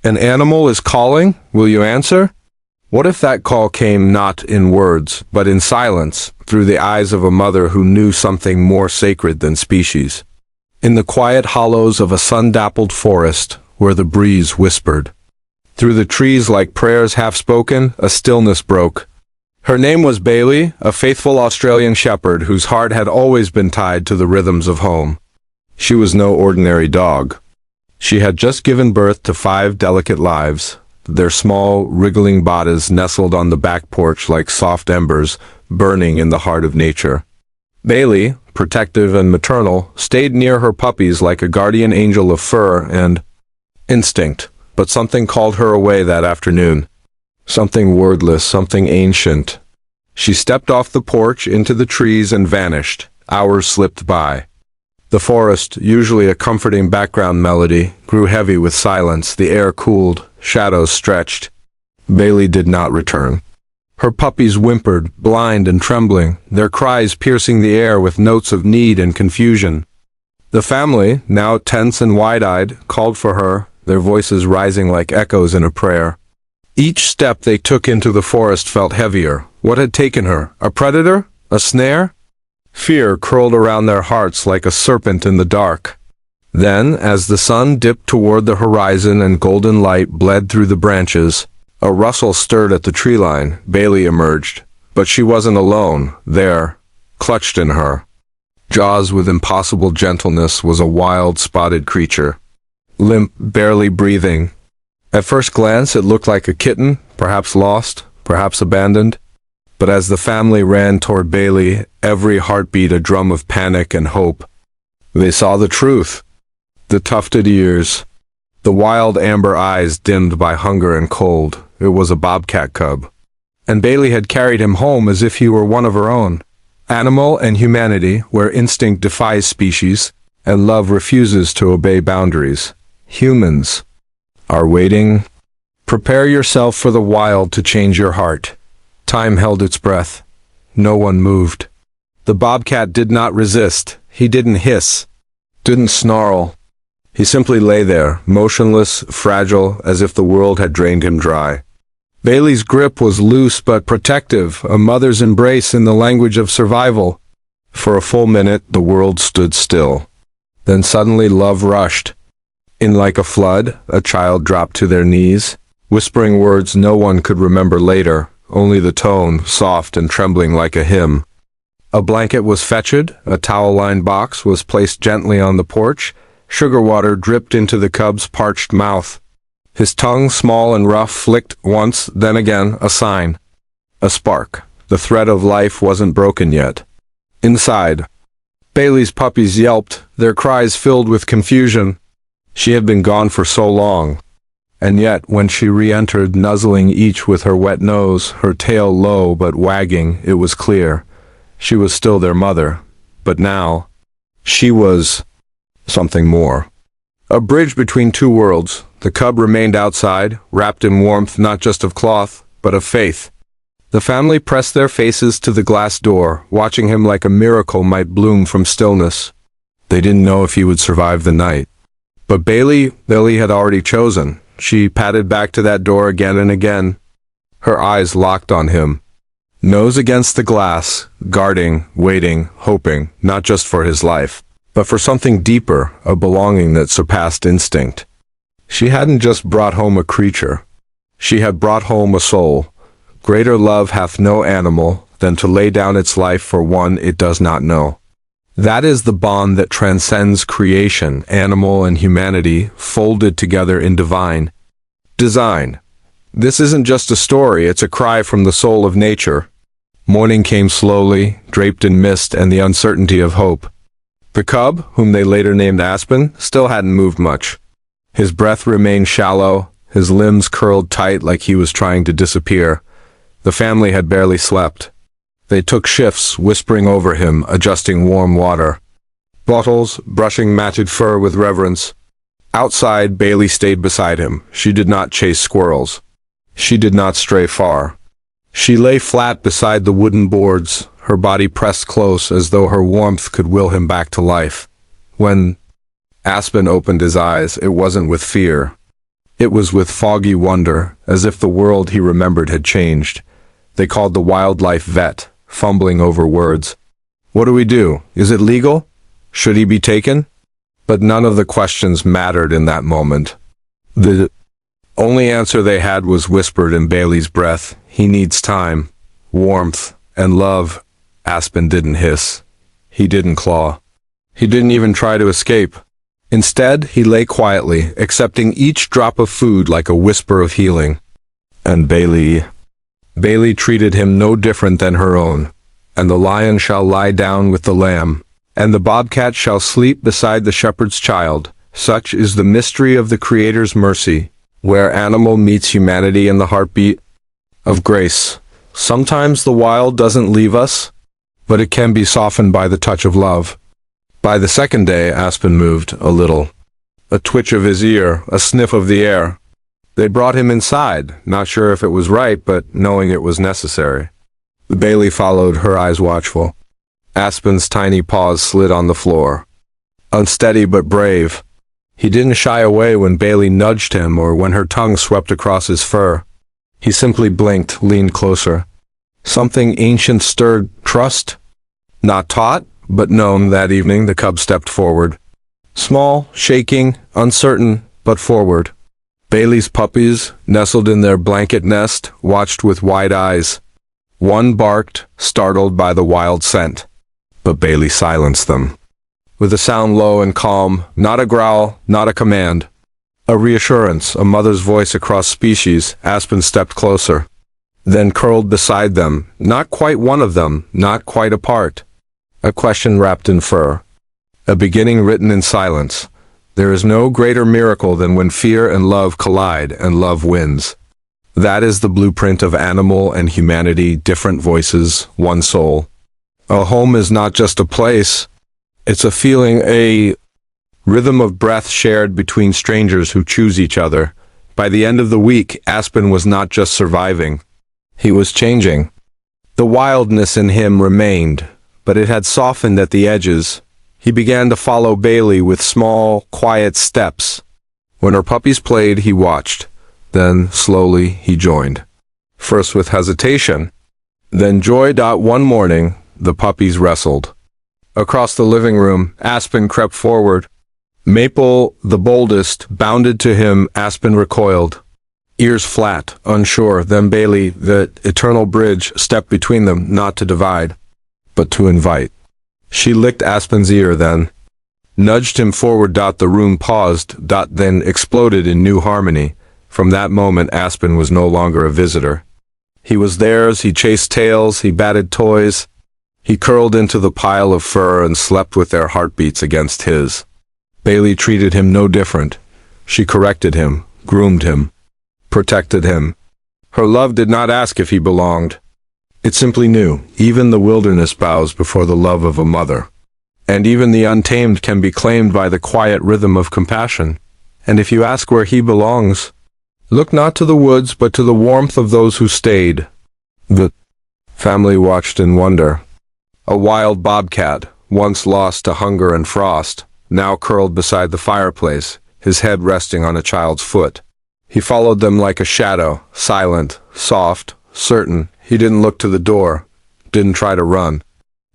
An animal is calling, will you answer? What if that call came not in words, but in silence, through the eyes of a mother who knew something more sacred than species? In the quiet hollows of a sun-dappled forest, where the breeze whispered. Through the trees like prayers half-spoken, a stillness broke. Her name was Bailey, a faithful Australian shepherd whose heart had always been tied to the rhythms of home. She was no ordinary dog. She had just given birth to 5 delicate lives, their small, wriggling bodies nestled on the back porch like soft embers, burning in the heart of nature. Bailey, protective and maternal, stayed near her puppies like a guardian angel of fur and instinct, but something called her away that afternoon. Something wordless, something ancient. She stepped off the porch into the trees and vanished. Hours slipped by. The forest, usually a comforting background melody, grew heavy with silence. The air cooled, shadows stretched. Bailey did not return. Her puppies whimpered, blind and trembling, their cries piercing the air with notes of need and confusion. The family, now tense and wide-eyed, called for her, their voices rising like echoes in a prayer. Each step they took into the forest felt heavier. What had taken her? A predator? A snare? Fear curled around their hearts like a serpent in the dark. Then, as the sun dipped toward the horizon and golden light bled through the branches, a rustle stirred at the tree line. Bailey emerged. But she wasn't alone. There, clutched in her, jaws with impossible gentleness, was a wild, spotted creature. Limp, barely breathing. At first glance, it looked like a kitten, perhaps lost, perhaps abandoned. But as the family ran toward Bailey, every heartbeat a drum of panic and hope. They saw the truth. The tufted ears, the wild amber eyes dimmed by hunger and cold. It was a bobcat cub. And Bailey had carried him home as if he were one of her own. Animal and humanity, where instinct defies species, and love refuses to obey boundaries. Humans are waiting. Prepare yourself for the wild to change your heart. Time held its breath. No one moved. The bobcat did not resist. He didn't hiss, didn't snarl. He simply lay there, motionless, fragile, as if the world had drained him dry. Bailey's grip was loose but protective, a mother's embrace in the language of survival. For a full minute, the world stood still. Then suddenly love rushed. In like a flood, a child dropped to their knees, whispering words no one could remember later, only the tone, soft and trembling like a hymn. A blanket was fetched, a towel-lined box was placed gently on the porch, sugar water dripped into the cub's parched mouth. His tongue, small and rough, flicked once, then again, a sign. A spark. The thread of life wasn't broken yet. Inside, Bailey's puppies yelped, their cries filled with confusion. She had been gone for so long. And yet, when she re-entered, nuzzling each with her wet nose, her tail low but wagging, it was clear. She was still their mother. But now, she was something more. A bridge between two worlds. The cub remained outside, wrapped in warmth not just of cloth, but of faith. The family pressed their faces to the glass door, watching him like a miracle might bloom from stillness. They didn't know if he would survive the night. But Bailey had already chosen. She padded back to that door again and again, her eyes locked on him. Nose against the glass, guarding, waiting, hoping, not just for his life, but for something deeper, a belonging that surpassed instinct. She hadn't just brought home a creature. She had brought home a soul. Greater love hath no animal than to lay down its life for one it does not know. That is the bond that transcends creation, animal and humanity, folded together in divine design. This isn't just a story, it's a cry from the soul of nature. Morning came slowly, draped in mist and the uncertainty of hope. The cub, whom they later named Aspen, still hadn't moved much. His breath remained shallow, his limbs curled tight like he was trying to disappear. The family had barely slept. They took shifts, whispering over him, adjusting warm water. Bottles, brushing matted fur with reverence. Outside, Bailey stayed beside him. She did not chase squirrels. She did not stray far. She lay flat beside the wooden boards, her body pressed close as though her warmth could will him back to life. When Aspen opened his eyes, it wasn't with fear. It was with foggy wonder, as if the world he remembered had changed. They called the wildlife vet, fumbling over words. What do we do? Is it legal? Should he be taken? But none of the questions mattered in that moment. The only answer they had was whispered in Bailey's breath. He needs time, warmth, and love. Aspen didn't hiss. He didn't claw. He didn't even try to escape. Instead, he lay quietly, accepting each drop of food like a whisper of healing. And Bailey treated him no different than her own. And the lion shall lie down with the lamb, and the bobcat shall sleep beside the shepherd's child. Such is the mystery of the Creator's mercy, where animal meets humanity in the heartbeat of grace. Sometimes the wild doesn't leave us, but it can be softened by the touch of love. By the second day, Aspen moved a little. A twitch of his ear, a sniff of the air. They brought him inside, not sure if it was right, but knowing it was necessary. Bailey followed, her eyes watchful. Aspen's tiny paws slid on the floor. Unsteady but brave. He didn't shy away when Bailey nudged him or when her tongue swept across his fur. He simply blinked, leaned closer. Something ancient stirred. Trust? Not taught, but known. That evening the cub stepped forward. Small, shaking, uncertain, but forward. Bailey's puppies, nestled in their blanket nest, watched with wide eyes. One barked, startled by the wild scent, but Bailey silenced them. With a sound low and calm, not a growl, not a command. A reassurance, a mother's voice across species. Aspen stepped closer. Then curled beside them, not quite one of them, not quite apart. A question wrapped in fur. A beginning written in silence. There is no greater miracle than when fear and love collide and love wins. That is the blueprint of animal and humanity, different voices, one soul. A home is not just a place. It's a feeling, a rhythm of breath shared between strangers who choose each other. By the end of the week, Aspen was not just surviving. He was changing. The wildness in him remained, but it had softened at the edges. He began to follow Bailey with small, quiet steps. When her puppies played, he watched. Then, slowly, he joined. First with hesitation, then joy. One morning, the puppies wrestled. Across the living room, Aspen crept forward. Maple, the boldest, bounded to him. Aspen recoiled. Ears flat, unsure. Then Bailey, the eternal bridge, stepped between them, not to divide, but to invite. She licked Aspen's ear, then nudged him forward. The room paused, then exploded in new harmony. From that moment, Aspen was no longer a visitor. He was theirs. He chased tails, he batted toys. He curled into the pile of fur and slept with their heartbeats against his. Bailey treated him no different. She corrected him, groomed him, protected him. Her love did not ask if he belonged. It simply knew. Even the wilderness bows before the love of a mother. And even the untamed can be claimed by the quiet rhythm of compassion. And if you ask where he belongs, look not to the woods, but to the warmth of those who stayed. The family watched in wonder. A wild bobcat, once lost to hunger and frost, now curled beside the fireplace, his head resting on a child's foot. He followed them like a shadow, silent, soft, certain. He didn't look to the door, didn't try to run.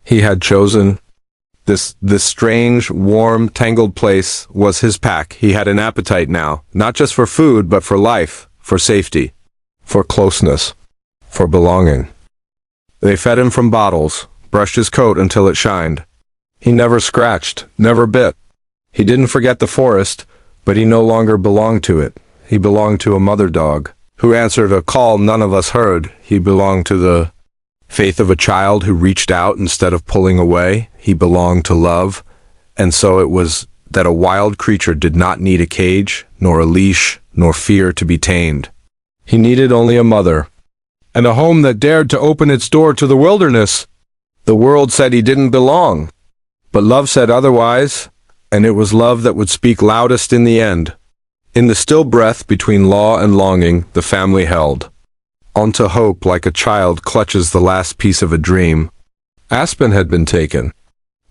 He had chosen. This strange, warm, tangled place was his pack. He had an appetite now, not just for food, but for life, for safety, for closeness, for belonging. They fed him from bottles, brushed his coat until it shined. He never scratched, never bit. He didn't forget the forest, but he no longer belonged to it. He belonged to a mother dog, who answered a call none of us heard. He belonged to the faith of a child who reached out instead of pulling away. He belonged to love. And so it was that a wild creature did not need a cage, nor a leash, nor fear to be tamed. He needed only a mother, and a home that dared to open its door to the wilderness. The world said he didn't belong, but love said otherwise, and it was love that would speak loudest in the end. In the still breath between law and longing, the family held onto hope like a child clutches the last piece of a dream. Aspen had been taken,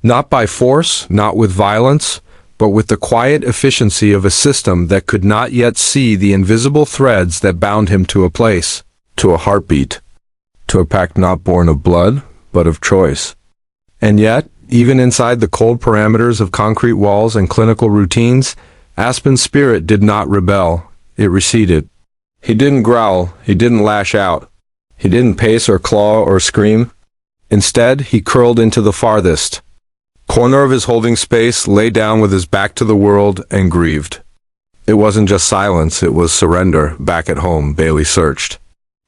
not by force, not with violence, but with the quiet efficiency of a system that could not yet see the invisible threads that bound him to a place, to a heartbeat, to a pact not born of blood, but of choice. And yet, even inside the cold parameters of concrete walls and clinical routines, Aspen's spirit did not rebel, it receded. He didn't growl, he didn't lash out, he didn't pace or claw or scream. Instead, he curled into the farthest corner of his holding space, lay down with his back to the world, and grieved. It wasn't just silence, it was surrender. Back at home, Bailey searched.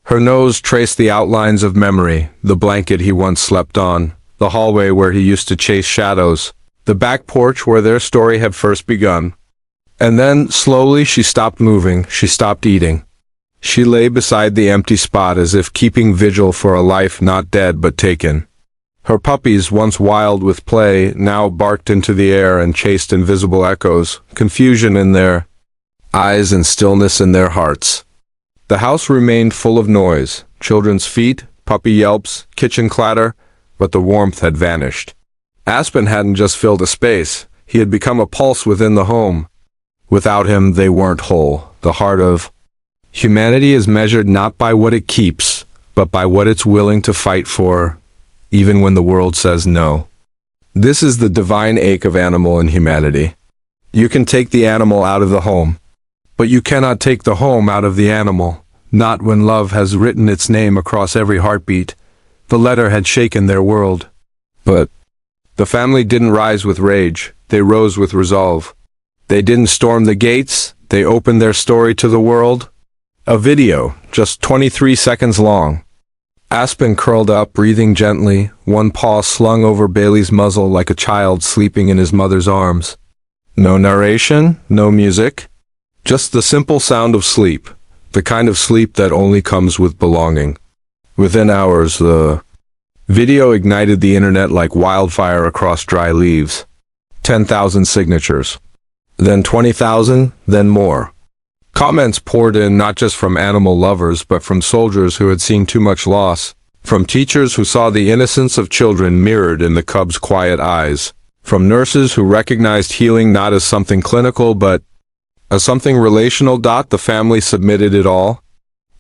Her nose traced the outlines of memory, the blanket he once slept on, the hallway where he used to chase shadows, the back porch where their story had first begun. And then, slowly, she stopped moving, she stopped eating. She lay beside the empty spot as if keeping vigil for a life not dead but taken. Her puppies, once wild with play, now barked into the air and chased invisible echoes, confusion in their eyes and stillness in their hearts. The house remained full of noise, children's feet, puppy yelps, kitchen clatter, but the warmth had vanished. Aspen hadn't just filled a space, he had become a pulse within the home. Without him, they weren't whole. The heart of humanity is measured not by what it keeps, but by what it's willing to fight for, even when the world says no. This is the divine ache of animal and humanity. You can take the animal out of the home, but you cannot take the home out of the animal, not when love has written its name across every heartbeat. The letter had shaken their world. But the family didn't rise with rage, they rose with resolve. They didn't storm the gates, they opened their story to the world. A video, just 23 seconds long. Aspen curled up, breathing gently, one paw slung over Bailey's muzzle like a child sleeping in his mother's arms. No narration, no music, just the simple sound of sleep, the kind of sleep that only comes with belonging. Within hours, the video ignited the internet like wildfire across dry leaves. 10,000 signatures. Then 20,000, then more. Comments poured in not just from animal lovers but from soldiers who had seen too much loss, from teachers who saw the innocence of children mirrored in the cubs' quiet eyes, from nurses who recognized healing not as something clinical but as something relational. The family submitted it all.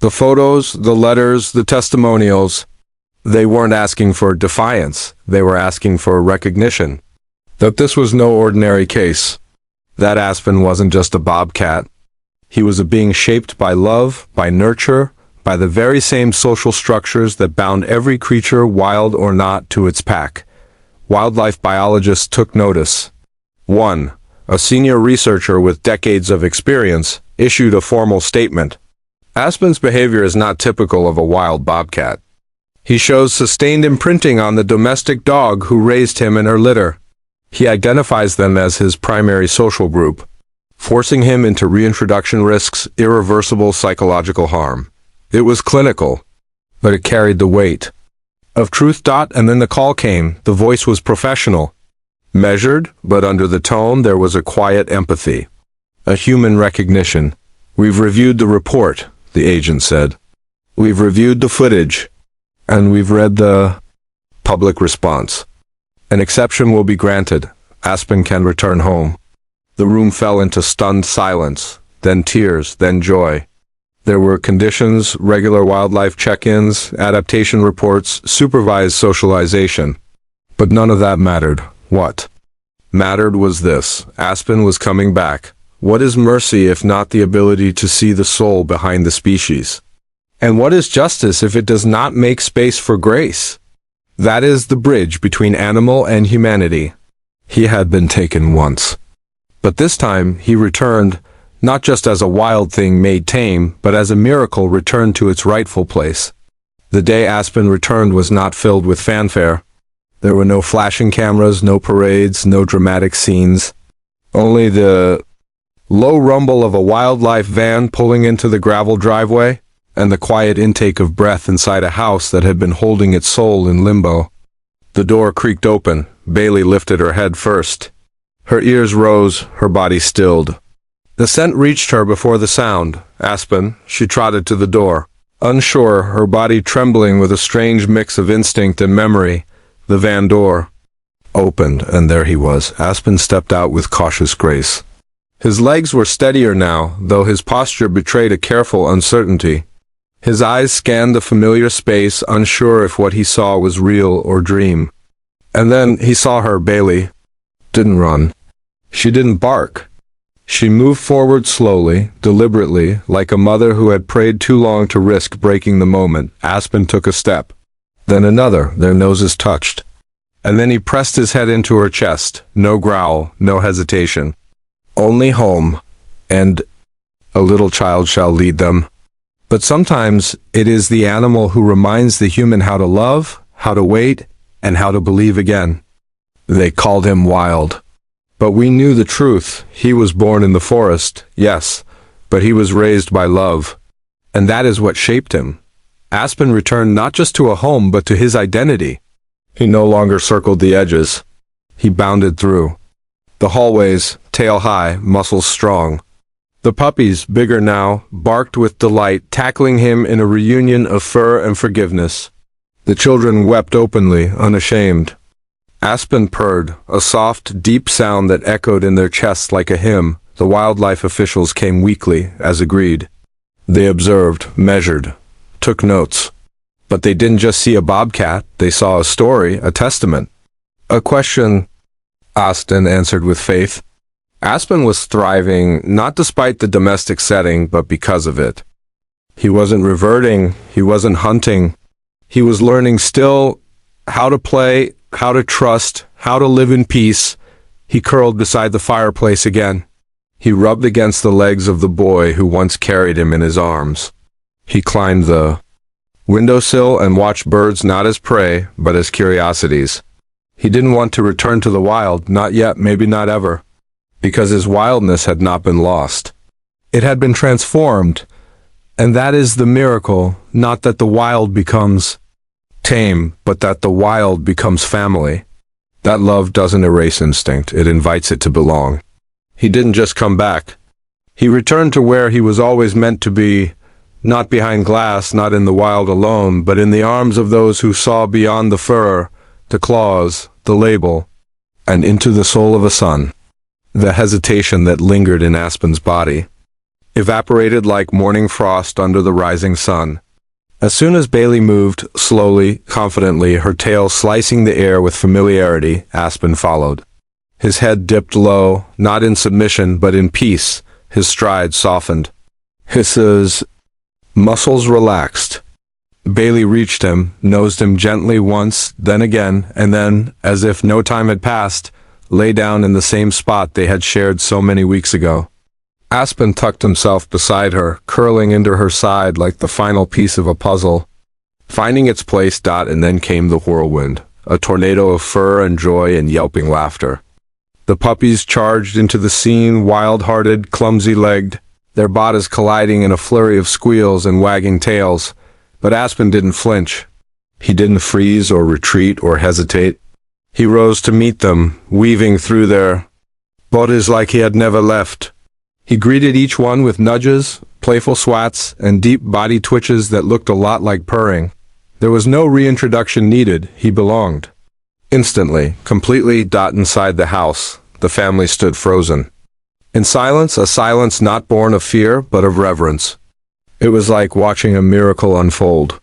The photos, the letters, the testimonials. They weren't asking for defiance, they were asking for recognition. That this was no ordinary case. That Aspen wasn't just a bobcat. He was a being shaped by love, by nurture, by the very same social structures that bound every creature, wild or not, to its pack. Wildlife biologists took notice. One, a senior researcher with decades of experience, issued a formal statement. Aspen's behavior is not typical of a wild bobcat. He shows sustained imprinting on the domestic dog who raised him in her litter. He identifies them as his primary social group, forcing him into reintroduction risks, irreversible psychological harm. It was clinical, but it carried the weight of truth. And then the call came. The voice was professional, measured, but under the tone there was a quiet empathy, a human recognition. "We've reviewed the report," the agent said. "We've reviewed the footage, and we've read the public response. An exception will be granted. Aspen can return home." The room fell into stunned silence, then tears, then joy. There were conditions, regular wildlife check-ins, adaptation reports, supervised socialization. But none of that mattered. What mattered was this: Aspen was coming back. What is mercy if not the ability to see the soul behind the species? And what is justice if it does not make space for grace? That is the bridge between animal and humanity. He had been taken once. But this time he returned, not just as a wild thing made tame, but as a miracle returned to its rightful place. The day Aspen returned was not filled with fanfare. There were no flashing cameras, no parades, no dramatic scenes. Only the low rumble of a wildlife van pulling into the gravel driveway, and the quiet intake of breath inside a house that had been holding its soul in limbo. The door creaked open. Bailey lifted her head first. Her ears rose, her body stilled. The scent reached her before the sound. "Aspen," she trotted to the door. Unsure, her body trembling with a strange mix of instinct and memory. The van door opened, and there he was. Aspen stepped out with cautious grace. His legs were steadier now, though his posture betrayed a careful uncertainty. His eyes scanned the familiar space, unsure if what he saw was real or dream. And then he saw her. Bailey didn't run. She didn't bark. She moved forward slowly, deliberately, like a mother who had prayed too long to risk breaking the moment. Aspen took a step. Then another. Their noses touched. And then he pressed his head into her chest. No growl, no hesitation. Only home. And a little child shall lead them. But sometimes it is the animal who reminds the human how to love, how to wait, and how to believe again. They called him wild. But we knew the truth. He was born in the forest, yes, but he was raised by love. And that is what shaped him. Aspen returned not just to a home, but to his identity. He no longer circled the edges. He bounded through. The hallways, tail high, muscles strong. The puppies, bigger now, barked with delight, tackling him in a reunion of fur and forgiveness. The children wept openly, unashamed. Aspen purred, a soft, deep sound that echoed in their chests like a hymn. The wildlife officials came weekly, as agreed. They observed, measured, took notes. But they didn't just see a bobcat, they saw a story, a testament. A question Aspen answered with faith. Aspen was thriving, not despite the domestic setting, but because of it. He wasn't reverting, he wasn't hunting. He was learning still how to play, how to trust, how to live in peace. He curled beside the fireplace again. He rubbed against the legs of the boy who once carried him in his arms. He climbed the windowsill and watched birds not as prey, but as curiosities. He didn't want to return to the wild, not yet, maybe not ever, because his wildness had not been lost. It had been transformed, and that is the miracle, not that the wild becomes tame, but that the wild becomes family. That love doesn't erase instinct, it invites it to belong. He didn't just come back. He returned to where he was always meant to be, not behind glass, not in the wild alone, but in the arms of those who saw beyond the fur, the claws, the label, and into the soul of a son. The hesitation that lingered in Aspen's body evaporated like morning frost under the rising sun. As soon as Bailey moved, slowly, confidently, her tail slicing the air with familiarity, Aspen followed. His head dipped low, not in submission, but in peace. His stride softened. His muscles relaxed. Bailey reached him, nosed him gently once, then again, and then, as if no time had passed, lay down in the same spot they had shared so many weeks ago. Aspen tucked himself beside her, curling into her side like the final piece of a puzzle. Finding its place, and then came the whirlwind, a tornado of fur and joy and yelping laughter. The puppies charged into the scene, wild-hearted, clumsy-legged, their bodies colliding in a flurry of squeals and wagging tails. But Aspen didn't flinch. He didn't freeze or retreat or hesitate. He rose to meet them, weaving through their bodies like he had never left. He greeted each one with nudges, playful swats, and deep body twitches that looked a lot like purring. There was no reintroduction needed. He belonged. Instantly, completely, inside the house, the family stood frozen. In silence, a silence not born of fear, but of reverence. It was like watching a miracle unfold.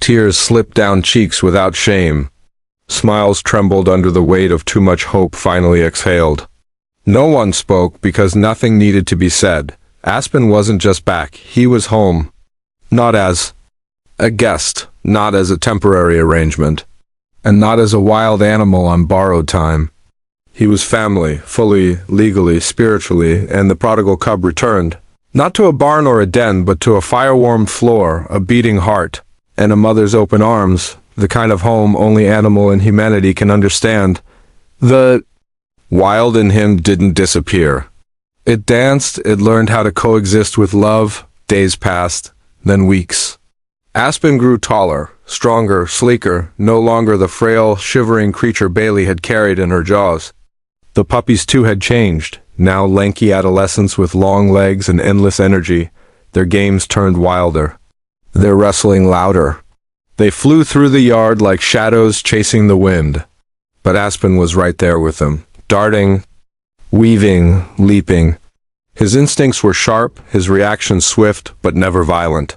Tears slipped down cheeks without shame. Smiles trembled under the weight of too much hope finally exhaled. No one spoke because nothing needed to be said. Aspen wasn't just back, he was home. Not as a guest, not as a temporary arrangement, and not as a wild animal on borrowed time. He was family, fully, legally, spiritually, and the prodigal cub returned. Not to a barn or a den, but to a fire-warmed floor, a beating heart, and a mother's open arms, the kind of home only animal in humanity can understand. The wild in him didn't disappear. It danced, it learned how to coexist with love. Days passed, then weeks. Aspen grew taller, stronger, sleeker, no longer the frail, shivering creature Bailey had carried in her jaws. The puppies too had changed, now lanky adolescents with long legs and endless energy. Their games turned wilder, their wrestling louder. They flew through the yard like shadows chasing the wind. But Aspen was right there with him, darting, weaving, leaping. His instincts were sharp, his reactions swift, but never violent.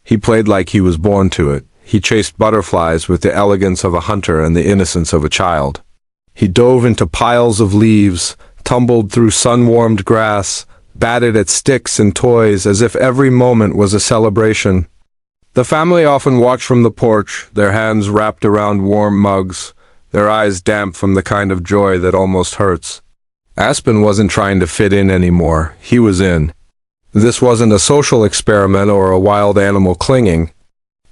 He played like he was born to it. He chased butterflies with the elegance of a hunter and the innocence of a child. He dove into piles of leaves, tumbled through sun-warmed grass, batted at sticks and toys as if every moment was a celebration. The family often watched from the porch, their hands wrapped around warm mugs, their eyes damp from the kind of joy that almost hurts. Aspen wasn't trying to fit in anymore. He was in. This wasn't a social experiment or a wild animal clinging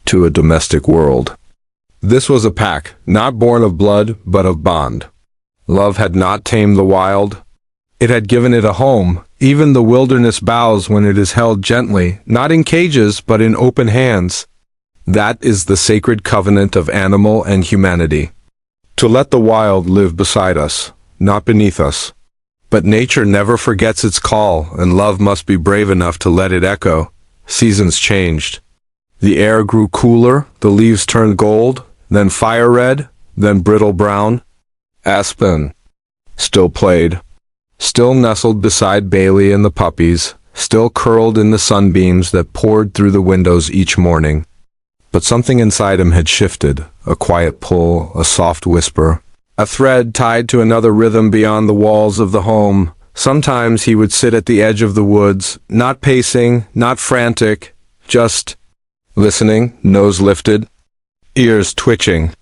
to a domestic world. This was a pack, not born of blood, but of bond. Love had not tamed the wild. It had given it a home. Even the wilderness bows when it is held gently, not in cages, but in open hands. That is the sacred covenant of animal and humanity. To let the wild live beside us, not beneath us. But nature never forgets its call, and love must be brave enough to let it echo. Seasons changed. The air grew cooler, the leaves turned gold, then fire red, then brittle brown. Aspen still played, still nestled beside Bailey and the puppies, still curled in the sunbeams that poured through the windows each morning. But something inside him had shifted, a quiet pull, a soft whisper, a thread tied to another rhythm beyond the walls of the home. Sometimes he would sit at the edge of the woods, not pacing, not frantic, just listening, nose lifted, ears twitching,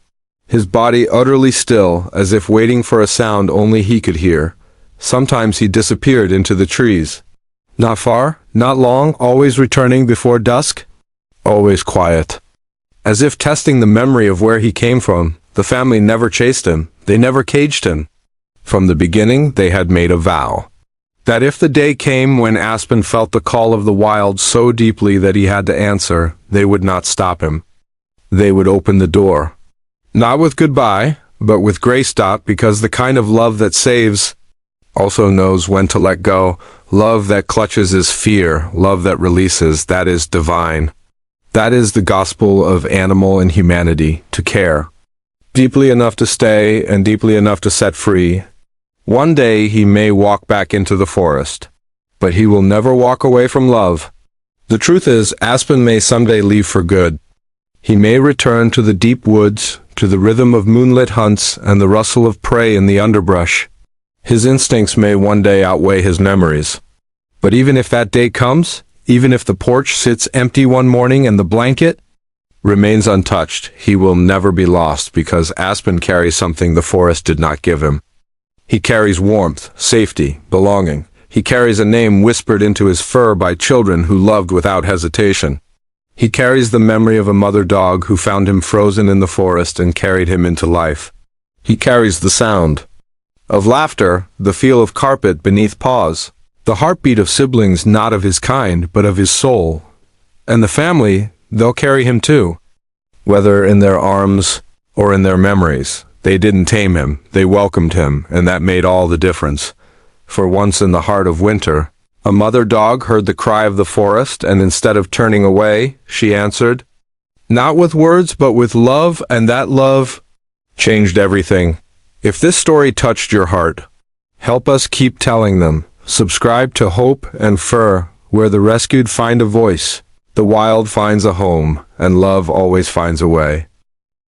his body utterly still, as if waiting for a sound only he could hear. Sometimes he disappeared into the trees. Not far, not long, always returning before dusk, always quiet. As if testing the memory of where he came from, the family never chased him, they never caged him. From the beginning, they had made a vow that if the day came when Aspen felt the call of the wild so deeply that he had to answer, they would not stop him. They would open the door. Not with goodbye, but with grace stop, because the kind of love that saves also knows when to let go. Love that clutches is fear, love that releases, that is divine. That is the gospel of animal and humanity, to care. Deeply enough to stay and deeply enough to set free. One day he may walk back into the forest, but he will never walk away from love. The truth is, Aspen may someday leave for good. He may return to the deep woods, to the rhythm of moonlit hunts and the rustle of prey in the underbrush. His instincts may one day outweigh his memories. But even if that day comes, even if the porch sits empty one morning and the blanket remains untouched, he will never be lost, because Aspen carries something the forest did not give him. He carries warmth, safety, belonging. He carries a name whispered into his fur by children who loved without hesitation. He carries the memory of a mother dog who found him frozen in the forest and carried him into life. He carries the sound of laughter, the feel of carpet beneath paws, the heartbeat of siblings not of his kind, but of his soul. And the family, they'll carry him too. Whether in their arms or in their memories, they didn't tame him, they welcomed him, and that made all the difference. For once in the heart of winter, a mother dog heard the cry of the forest, and instead of turning away, she answered, not with words, but with love, and that love changed everything. If this story touched your heart, help us keep telling them. Subscribe to Hope and Fur, where the rescued find a voice, the wild finds a home, and love always finds a way.